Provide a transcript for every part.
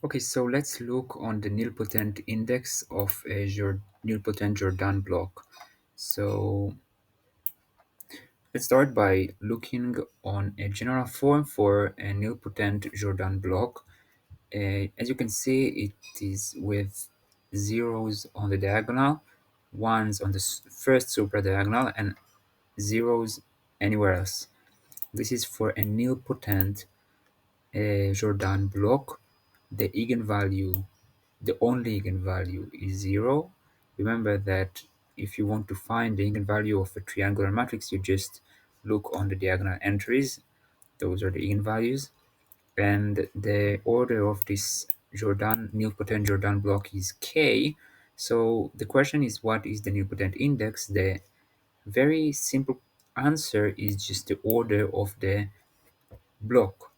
Okay, so let's look on the nilpotent index of a nilpotent Jordan block. So let's start by looking on a general form for a nilpotent Jordan block. As you can see, it is with zeros on the diagonal, ones on the first superdiagonal, and zeros anywhere else. This is for a nilpotent Jordan block. The eigenvalue, the only eigenvalue is 0. Remember that if you want to find the eigenvalue of a triangular matrix, you just look on the diagonal entries. Those are the eigenvalues. And the order of this nilpotent Jordan block is k. So the question is, what is the nilpotent index? The very simple answer is just the order of the block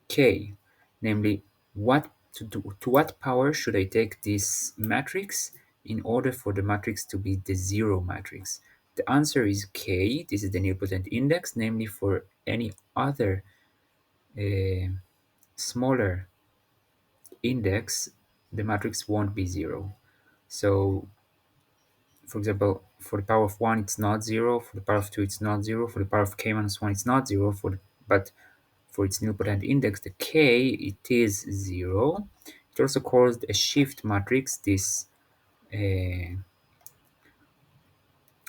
k, namely to what power should I take this matrix in order for the matrix to be the zero matrix. The answer is k. This is the nilpotent index, namely for any other uh, smaller index, the matrix won't be zero. So, for example, for the power of 1, it's not 0. For the power of 2, it's not 0. For the power of k minus 1, it's not 0. But for its nilpotent index, the k, it is 0. It also called a shift matrix, this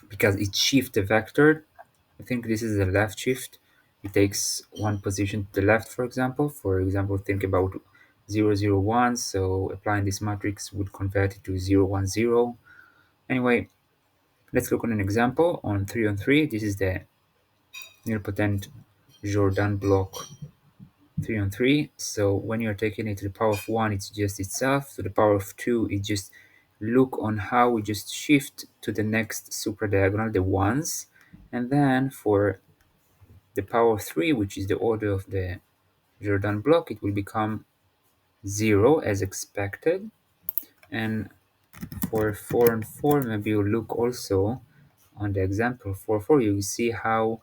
because it shifts the vector. I think this is a left shift. It takes one position to the left, for example. For example, think about 0, 0, 1. So applying this matrix would convert it to 0, 1, 0. Anyway, let's look on an example on 3 on 3. This is the nilpotent Jordan block 3 on 3. So when you're taking it to the power of 1, it's just itself. To the power of 2, it just look on how we just shift to the next super diagonal, the ones. And then for the power of 3, which is the order of the Jordan block, it will become 0 as expected. And for 4 and 4, maybe you look also on the example 4, 4, you see how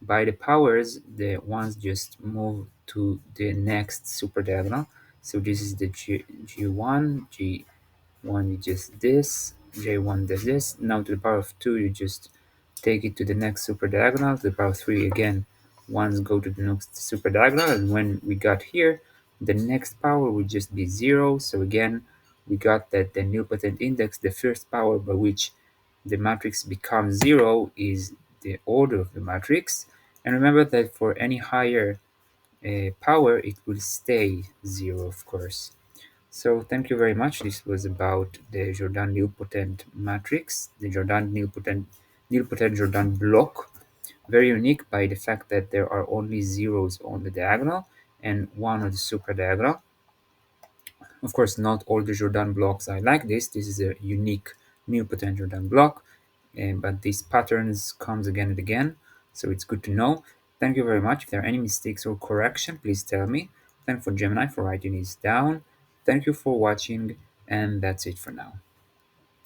by the powers, the ones just move to the next super diagonal. So this is the G1, G1 is just this, J1 does this. Now to the power of 2, you just take it to the next super diagonal. To the power of 3, again, ones go to the next super diagonal. And when we got here, the next power would just be 0. So again, we got that the nilpotent index, the first power by which the matrix becomes 0, is the order of the matrix. And remember that for any higher power, it will stay 0, of course. So thank you very much. This was about the Jordan nilpotent matrix, the Jordan nilpotent Jordan block. Very unique by the fact that there are only zeros on the diagonal and one on the super diagonal. Of course, not all the Jordan blocks are like this. This is a unique nilpotent Jordan block, but these patterns comes again and again, so it's good to know. Thank you very much. If there are any mistakes or correction, please tell me. Thank for Gemini for writing these down. Thank you for watching, and that's it for now.